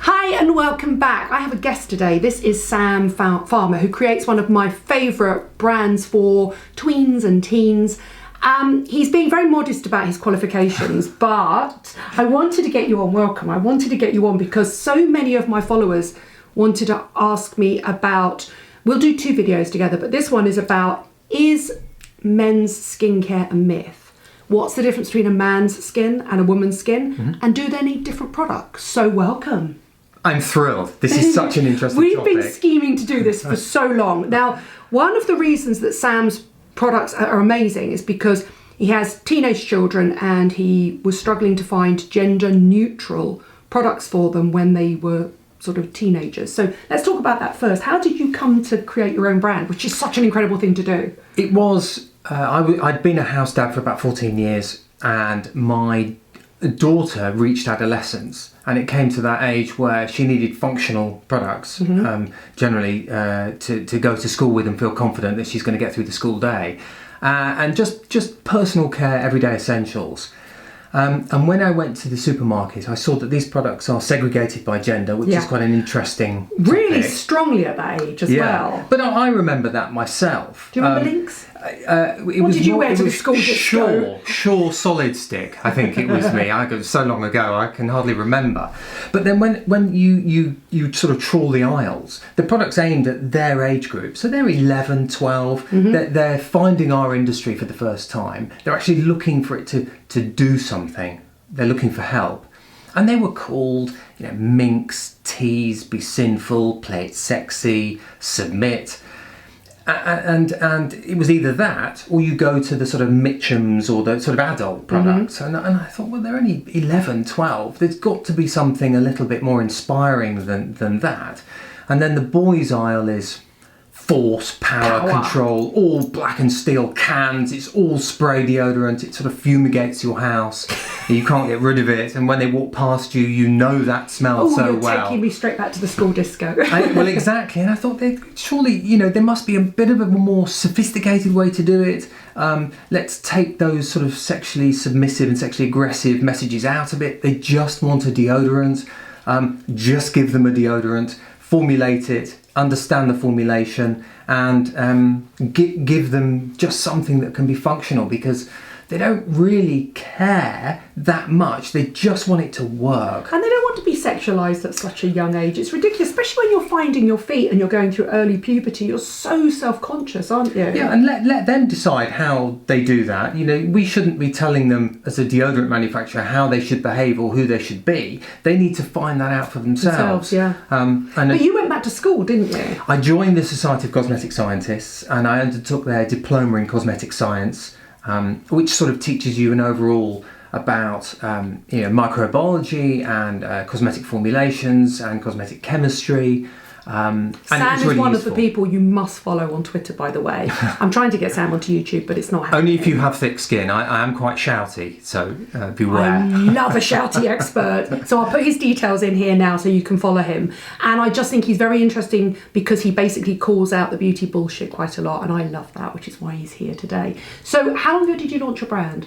Hi and welcome back. I have a guest today. This is Sam Farmer, who creates one of my favourite brands for tweens and teens. He's being very modest about his qualifications, but I wanted to get you on. Welcome. I wanted to get you on because so many of my followers wanted to ask me about, we'll do 2 videos together, but this one is about, is men's skincare a myth? What's the difference between a man's skin and a woman's skin? Mm-hmm. And do they need different products? So welcome. I'm thrilled. This is such an interesting topic. We've been scheming to do this for so long. Now, one of the reasons that Sam's products are amazing is because he has teenage children and he was struggling to find gender neutral products for them when they were sort of teenagers. So let's talk about that first. How did you come to create your own brand, which is such an incredible thing to do? It was, I'd been a house dad for about 14 years and my daughter reached adolescence, and it came to that age where she needed functional products, generally to go to school with and feel confident that she's going to get through the school day, and just personal care, everyday essentials. And when I went to the supermarket, I saw that these products are segregated by gender, which is quite an interesting topic. Really strongly at that age as well. But I remember that myself. Do you remember Lynx? What did you wear to the school disco? Sure Solid Stick, I think it was me. It was so long ago, I can hardly remember. But then when you sort of trawl the aisles, the products aimed at their age group, so they're 11, 12, they're finding our industry for the first time. They're actually looking for it to do something. They're looking for help. And they were called, minx, tease, be sinful, play it sexy, submit. And it was either that or you go to the sort of Mitchums or the sort of adult products. And I thought, well, they're only 11, 12. There's got to be something a little bit more inspiring than that. And then the boys aisle is force, power, control, all black and steel cans. It's all spray deodorant. It sort of fumigates your house. You can't get rid of it. And when they walk past you, you know that smell so well. You're taking me straight back to the school disco. Well, exactly. And I thought, surely, there must be a bit of a more sophisticated way to do it. Let's take those sort of sexually submissive and sexually aggressive messages out of it. They just want a deodorant. Just give them a deodorant. Formulate it, understand the formulation, and give them just something that can be functional, because they don't really care that much. They just want it to work. And they don't want to be sexualised at such a young age. It's ridiculous, especially when you're finding your feet and you're going through early puberty. You're so self-conscious, aren't you? Yeah, and let them decide how they do that. We shouldn't be telling them as a deodorant manufacturer how they should behave or who they should be. They need to find that out for themselves. But you went back to school, didn't you? I joined the Society of Cosmetic Scientists and I undertook their diploma in cosmetic science, which sort of teaches you an overall about microbiology and cosmetic formulations and cosmetic chemistry. Sam is really one of the people you must follow on Twitter, by the way. I'm trying to get Sam onto YouTube, but it's not happening. Only if you have thick skin. I am quite shouty, so beware. I love a shouty expert. So I'll put his details in here now so you can follow him. And I just think he's very interesting because he basically calls out the beauty bullshit quite a lot. And I love that, which is why he's here today. So how long ago did you launch your brand?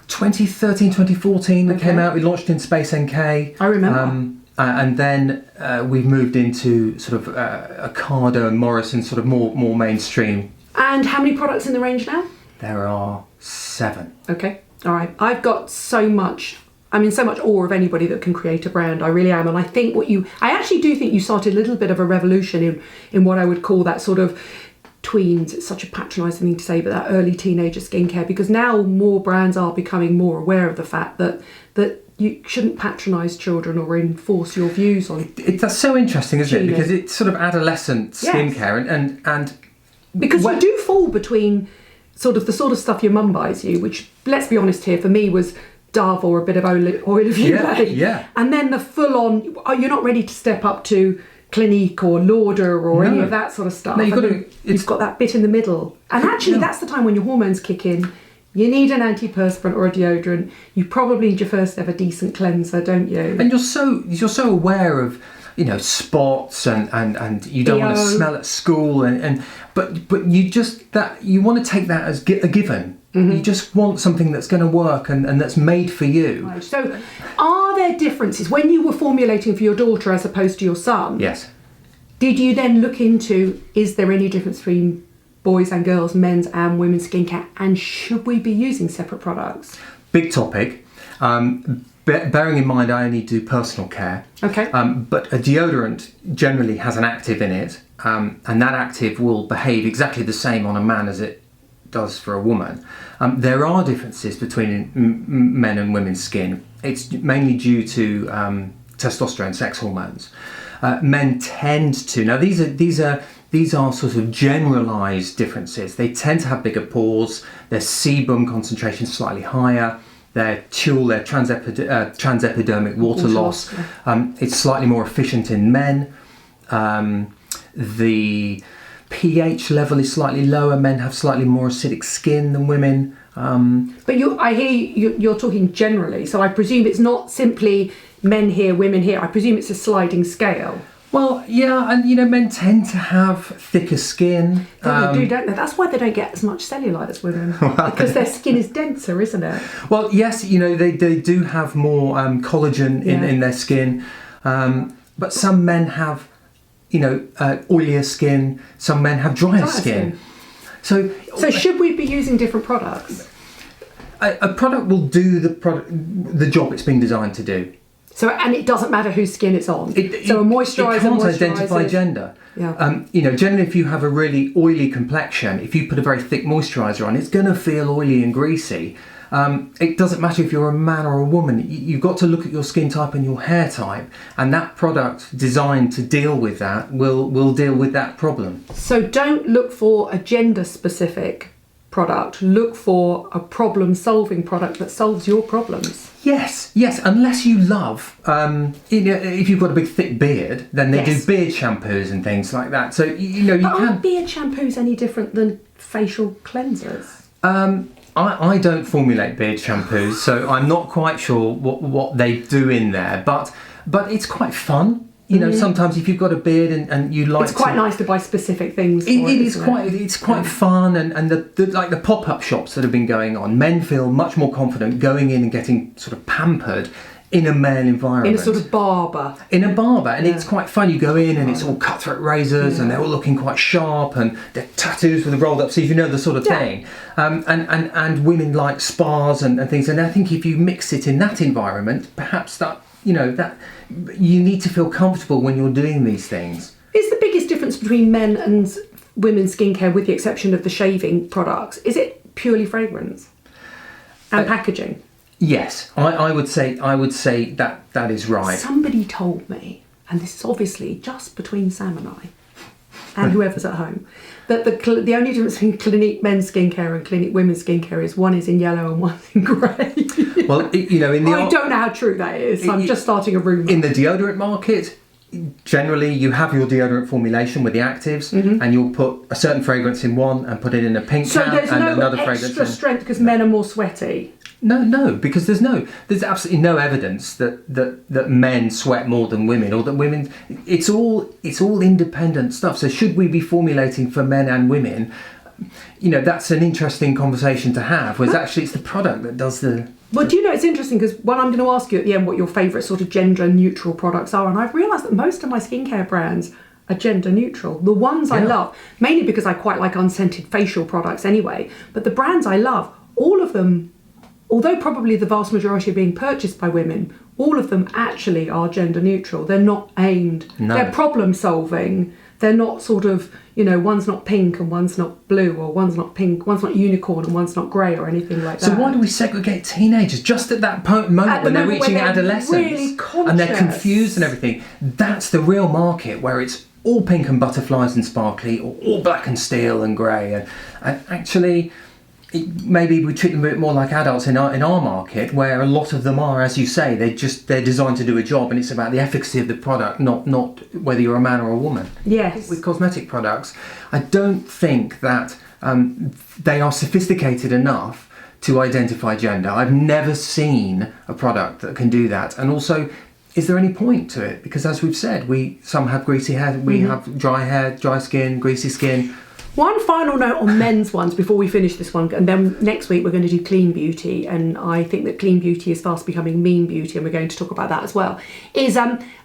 2013, 2014, it came out. We launched in Space NK. I remember. And then we've moved into sort of Ocado and Morrison, sort of more mainstream. And how many products in the range now? There are 7. Okay, all right. I've got so much awe of anybody that can create a brand. I really am. And I think I actually do think you started a little bit of a revolution in what I would call that sort of tweens. It's such a patronising thing to say, but that early teenager skincare, because now more brands are becoming more aware of the fact that you shouldn't patronise children or enforce your views on. That's so interesting, isn't it? Because it's sort of adolescent skincare, and because you do fall between sort of the sort of stuff your mum buys you, which, let's be honest here, for me was Dove or a bit of oil of Olay, and then the full on. You're not ready to step up to Clinique or Lauder or any of that sort of stuff. No, you've got that bit in the middle, and actually that's the time when your hormones kick in. You need an antiperspirant or a deodorant. You probably need your first ever decent cleanser, don't you? And you're so aware of spots and you don't want to smell at school but you want to take that as a given. You just want something that's going to work and that's made for you. Right. So are there differences when you were formulating for your daughter as opposed to your son? Yes. Did you then look into, is there any difference between boys and girls, men's and women's skincare, and should we be using separate products? Big topic. Bearing in mind I only do personal care. Okay. But a deodorant generally has an active in it, and that active will behave exactly the same on a man as it does for a woman. There are differences between men and women's skin. It's mainly due to testosterone, sex hormones. Men tend to, now these are sort of generalised differences. They tend to have bigger pores, their sebum concentration slightly higher, their transepidermic water loss. It's slightly more efficient in men. The pH level is slightly lower. Men have slightly more acidic skin than women. But I hear you're talking generally, so I presume it's not simply men here, women here. I presume it's a sliding scale. Well, yeah, and men tend to have thicker skin. They do, don't they? That's why they don't get as much cellulite as women, because their skin is denser, isn't it? Well, yes, they do have more collagen in their skin, but some men have, oilier skin. Some men have drier skin. So should we be using different products? A product will do the job it's been designed to do. So, and it doesn't matter whose skin it's on. So a moisturiser. It can't identify gender. Yeah. Generally, if you have a really oily complexion, if you put a very thick moisturiser on, it's going to feel oily and greasy. It doesn't matter if you're a man or a woman. You've got to look at your skin type and your hair type, and that product designed to deal with that will deal with that problem. So don't look for a gender-specific product. Look for a problem-solving product that solves your problems. Yes, unless you love, if you've got a big thick beard, then they do beard shampoos and things like that. So, Aren't beard shampoos any different than facial cleansers? I don't formulate beard shampoos, so I'm not quite sure what they do in there, but it's quite fun. Sometimes if you've got a beard and you like, it's quite nice to buy specific things. It's quite fun, and the pop-up shops that have been going on. Men feel much more confident going in and getting sort of pampered in a male environment. In a sort of barber. And it's quite fun. You go in and it's all cutthroat razors, and they're all looking quite sharp, and they're tattoos with a rolled up sleeve, the sort of thing. And women like spas and things. And I think if you mix it in that environment, perhaps that you need to feel comfortable when you're doing these things. Is the biggest difference between men and women's skincare, with the exception of the shaving products, is it purely fragrance and packaging? Yes, I would say that is right. Somebody told me, and this is obviously just between Sam and I, and whoever's at home, that the only difference between Clinique men's skincare and Clinique women's skincare is one is in yellow and one's in grey. Well, I don't know how true that is. I'm just starting a rumour. In the deodorant market, generally you have your deodorant formulation with the actives, and you'll put a certain fragrance in one and put it in a pink can, and another fragrance. So there's no extra strength because men are more sweaty? No, because there's absolutely no evidence that men sweat more than women, or that women. It's all independent stuff. So should we be formulating for men and women? That's an interesting conversation to have. Whereas actually, it's the product that does the. Well, do you know, it's interesting because I'm going to ask you at the end what your favourite sort of gender neutral products are, and I've realised that most of my skincare brands are gender neutral. The ones I love, mainly because I quite like unscented facial products anyway, but the brands I love, all of them, although probably the vast majority are being purchased by women, all of them actually are gender neutral. They're not aimed. No. They're problem solving. They're not sort of, one's not pink and one's not blue, or one's not pink, one's not unicorn and one's not grey, or anything like that. So why do we segregate teenagers just at that moment when they're reaching adolescence, really and they're confused and everything? That's the real market, where it's all pink and butterflies and sparkly, or all black and steel and grey. And actually, maybe we treat them a bit more like adults in our market, where a lot of them are, as you say, they're designed to do a job, and it's about the efficacy of the product, not whether you're a man or a woman. Yes. With cosmetic products, I don't think that they are sophisticated enough to identify gender. I've never seen a product that can do that. And also, is there any point to it? Because as we've said, some have greasy hair, we have dry hair, dry skin, greasy skin. One final note on men's ones before we finish this one, and then next week we're going to do clean beauty, and I think that clean beauty is fast becoming mean beauty, and we're going to talk about that as well.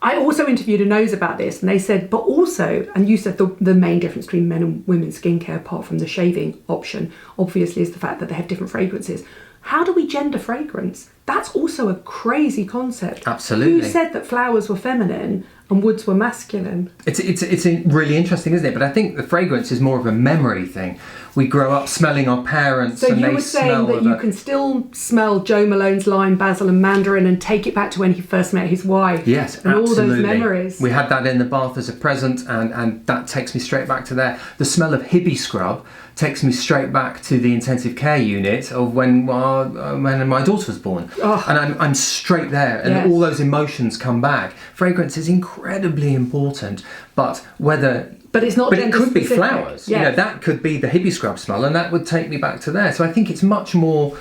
I also interviewed a nose about this, and they said, but also, and you said the main difference between men and women's skincare, apart from the shaving option, obviously is the fact that they have different fragrances. How do we gender fragrance? That's also a crazy concept. Absolutely. Who said that flowers were feminine and woods were masculine? It's really interesting, isn't it? But I think the fragrance is more of a memory thing. We grow up smelling our parents, so and you they were saying smell that you can still smell Joe Malone's lime, basil and mandarin and take it back to when he first met his wife. Yes, and absolutely. all those memories. We had that in the bath as a present, and that takes me straight back to there. The smell of Hibby scrub takes me straight back to the intensive care unit of when my daughter was born. Oh. And I'm straight there, and Yes. all those emotions come back. Fragrance is incredibly important, but it's not But it gender could be specific. flowers. Yes. That could be the Hibby scrub smell, and that would take me back to there. So I think it's much more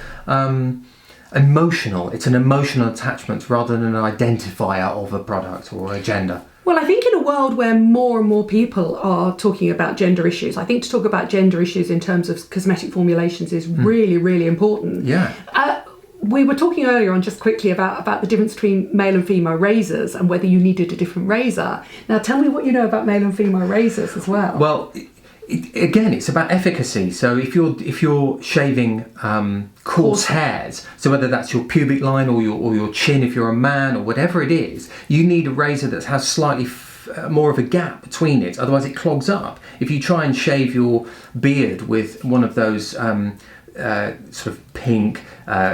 emotional. It's an emotional attachment rather than an identifier of a product or a gender. Well, I think in a world where more and more people are talking about gender issues, I think to talk about gender issues in terms of cosmetic formulations is really, really important. Yeah. We were talking earlier on just quickly about the difference between male and female razors and whether you needed a different razor. Now, tell me what you know about male and female razors as well. Well, again, it's about efficacy. So if you're shaving coarse hairs, so whether that's your pubic line or your chin, if you're a man or whatever it is, you need a razor that has slightly more of a gap between it. Otherwise, it clogs up. If you try and shave your beard with one of those sort of pink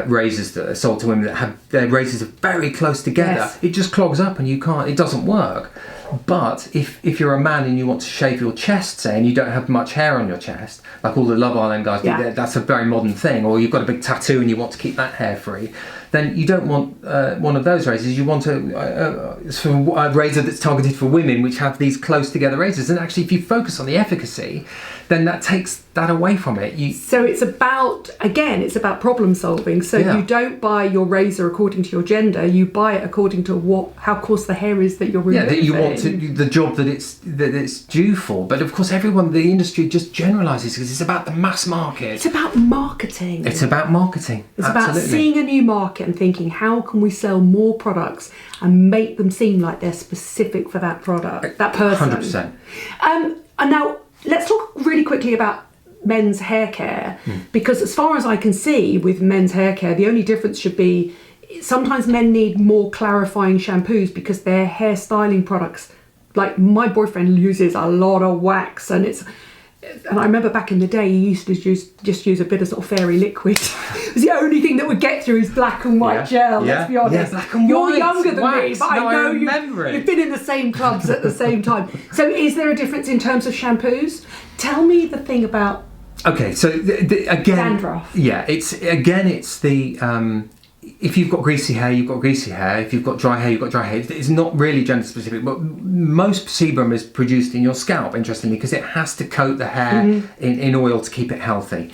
razors that are sold to women that have their razors are very close together, Yes. it just clogs up and it doesn't work. But if you're a man and you want to shave your chest, say, and you don't have much hair on your chest, like all the Love Island guys do, that's a very modern thing, or you've got a big tattoo and you want to keep that hair free, then you don't want one of those razors. You want a razor that's targeted for women, which have these close together razors. And actually, if you focus on the efficacy, then that takes that away from it. So it's about problem solving. So you don't buy your razor according to your gender. You buy it according to how coarse the hair is that you're removing. Yeah, that you want the job that it's due for. But of course, the industry just generalises because it's about the mass market. It's about marketing. It's about marketing. It's Absolutely. about seeing a new market and thinking, how can we sell more products and make them seem like they're specific for that product, that person. 100%. And now let's talk really quickly about men's hair care, because as far as I can see with men's hair care, the only difference should be sometimes men need more clarifying shampoos because their hair styling products, like my boyfriend uses a lot of wax, and I remember back in the day he used to just use a bit of sort of fairy liquid. It was the only thing that would get through his black and white gel, let's be honest. Black and You're white younger than me, wax. but No, I know I remember it. you've been in the same clubs at the same time. So is there a difference in terms of shampoos? Tell me the thing about Okay, so again, dandruff. Yeah, it's the if you've got greasy hair, you've got greasy hair. If you've got dry hair, you've got dry hair. It's not really gender specific, but most sebum is produced in your scalp, interestingly, because it has to coat the hair in oil to keep it healthy.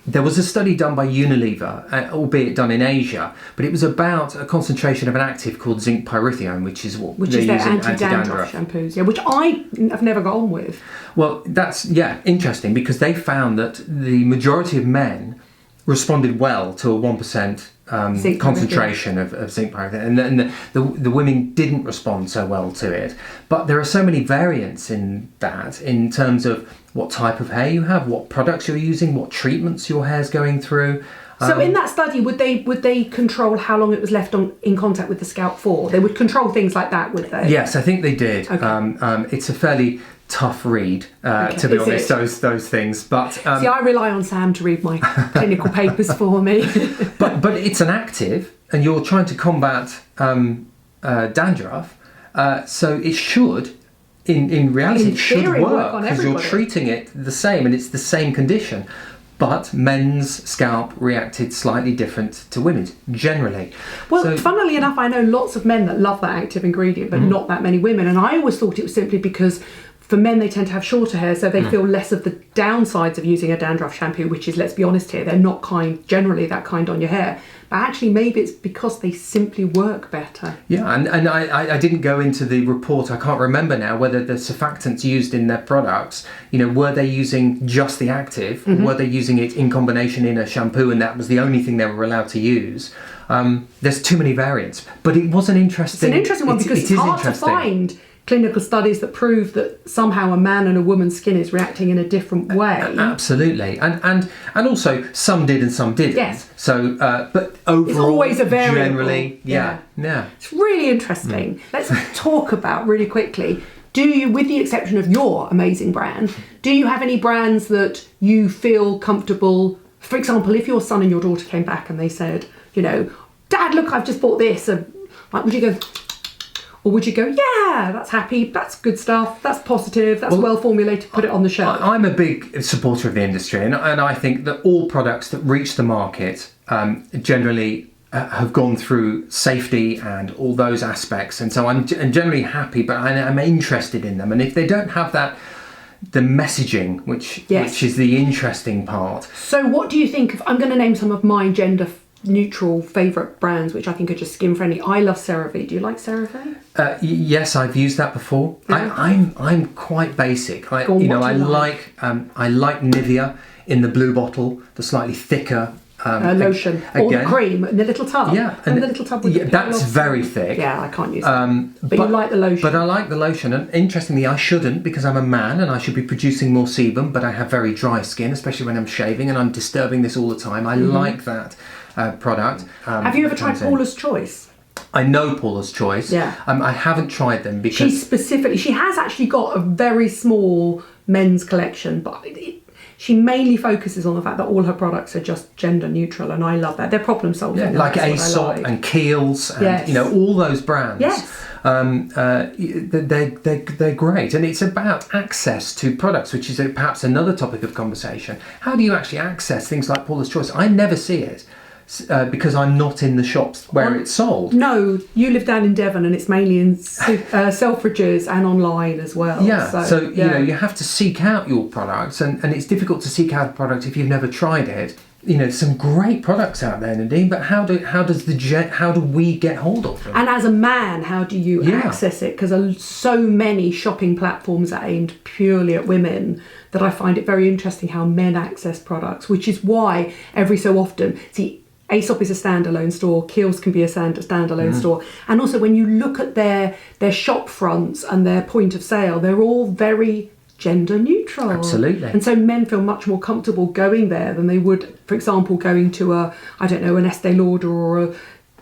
There was a study done by Unilever, albeit done in Asia, but it was about a concentration of an active called zinc pyrithione, which is what Which they is their use in anti-dandruff shampoos, which I have never got on with. Well, that's interesting, because they found that the majority of men responded well to a 1% concentration of zinc pyrithione, and the women didn't respond so well to it. But there are so many variants in that, in terms of what type of hair you have, what products you're using, what treatments your hair's going through. So in that study, would they control how long it was left in contact with the scalp for? They would control things like that, would they? Yes, I think they did. Okay. It's a fairly tough read, to be honest, those things. But see, I rely on Sam to read my clinical papers for me. but it's an active, and you're trying to combat dandruff, so it should. In reality, it should work because you're treating it the same, and it's the same condition. But men's scalp reacted slightly different to women's, generally. Well, funnily enough, I know lots of men that love that active ingredient, but not that many women. And I always thought it was simply because for men, they tend to have shorter hair, so they feel less of the downsides of using a dandruff shampoo, which is, let's be honest here, they're not generally that kind on your hair. But actually, maybe it's because they simply work better. Yeah, and I didn't go into the report. I can't remember now whether the surfactants used in their products, were they using just the active, or were they using it in combination in a shampoo, and that was the only thing they were allowed to use. There's too many variants, but it was an interesting... It's an interesting one because it's hard to find clinical studies that prove that somehow a man and a woman's skin is reacting in a different way. Absolutely, and also some did and some didn't. Yes. So, but overall, it's always a variable. Generally, yeah. It's really interesting. Let's talk about really quickly. Do you, with the exception of your amazing brand, do you have any brands that you feel comfortable? For example, if your son and your daughter came back and they said, Dad, look, I've just bought this. Would you go? Or would you go, yeah, that's happy, that's good stuff, that's positive, that's well formulated, put it on the shelf? I'm a big supporter of the industry, and I think that all products that reach the market generally have gone through safety and all those aspects. And so I'm generally happy, but I'm interested in them. And if they don't have that, the messaging, which is the interesting part. So what do you think of, I'm going to name some of my gender neutral favourite brands, which I think are just skin friendly. I love CeraVe. Do you like CeraVe? Yes, I've used that before. Yeah. I'm quite basic. I like Nivea in the blue bottle, the slightly thicker lotion, or the cream in the little tub. Yeah, and the little tub with the that's very thick. Yeah, I can't use that. But you like the lotion. But I like the lotion, and interestingly, I shouldn't, because I'm a man and I should be producing more sebum. But I have very dry skin, especially when I'm shaving, and I'm disturbing this all the time. I like that product. Have you ever tried Paula's Choice? I know Paula's Choice. Yeah. I haven't tried them because she has actually got a very small men's collection, but she mainly focuses on the fact that all her products are just gender neutral, and I love that. They're problem solving. Yeah, like Aesop and Kiehl's, and all those brands. Yes. They're great, and it's about access to products, which is perhaps another topic of conversation. How do you actually access things like Paula's Choice? I never see it. Because I'm not in the shops where it's sold. No, you live down in Devon, and it's mainly in Selfridges and online as well. Yeah, so you have to seek out your products, and it's difficult to seek out a product if you've never tried it. Some great products out there, Nadine, but how do we get hold of them? And as a man, how do you access it? Because so many shopping platforms are aimed purely at women that I find it very interesting how men access products, which is why every so often, Aesop is a standalone store, Kiehl's can be a standalone store, and also when you look at their shop fronts and their point of sale, they're all very gender neutral. Absolutely. And so men feel much more comfortable going there than they would, for example, going to an Estee Lauder or a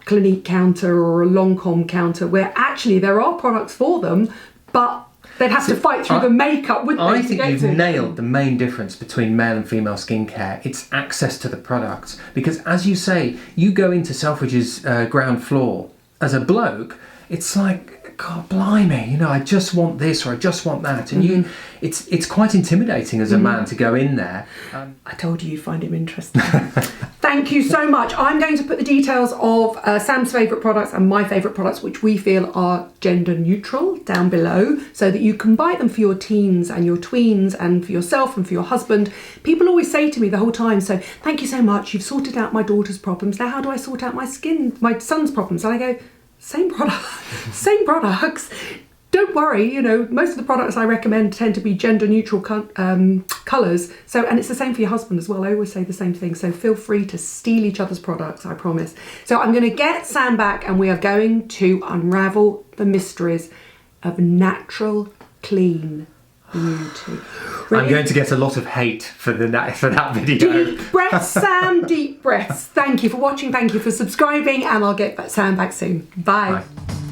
Clinique counter or a Lancôme counter, where actually there are products for them, but they'd have to fight through the makeup, wouldn't they? I think you've nailed the main difference between male and female skincare. It's access to the products. Because as you say, you go into Selfridges ground floor as a bloke, it's like, God blimey, I just want this or I just want that. And it's quite intimidating as a man to go in there. I told you you'd find him interesting. Thank you so much. I'm going to put the details of Sam's favourite products and my favourite products, which we feel are gender neutral, down below, so that you can buy them for your teens and your tweens and for yourself and for your husband. People always say to me the whole time, so thank you so much, you've sorted out my daughter's problems. Now how do I sort out my son's problems? And I go, same products. Don't worry, most of the products I recommend tend to be gender neutral colours. So, and it's the same for your husband as well. I always say the same thing. So feel free to steal each other's products, I promise. So I'm going to get Sam back, and we are going to unravel the mysteries of natural, clean beauty. Ready? I'm going to get a lot of hate for that video. Deep breaths, Sam, deep breaths. Thank you for watching. Thank you for subscribing, and I'll get Sam back soon. Bye. Bye.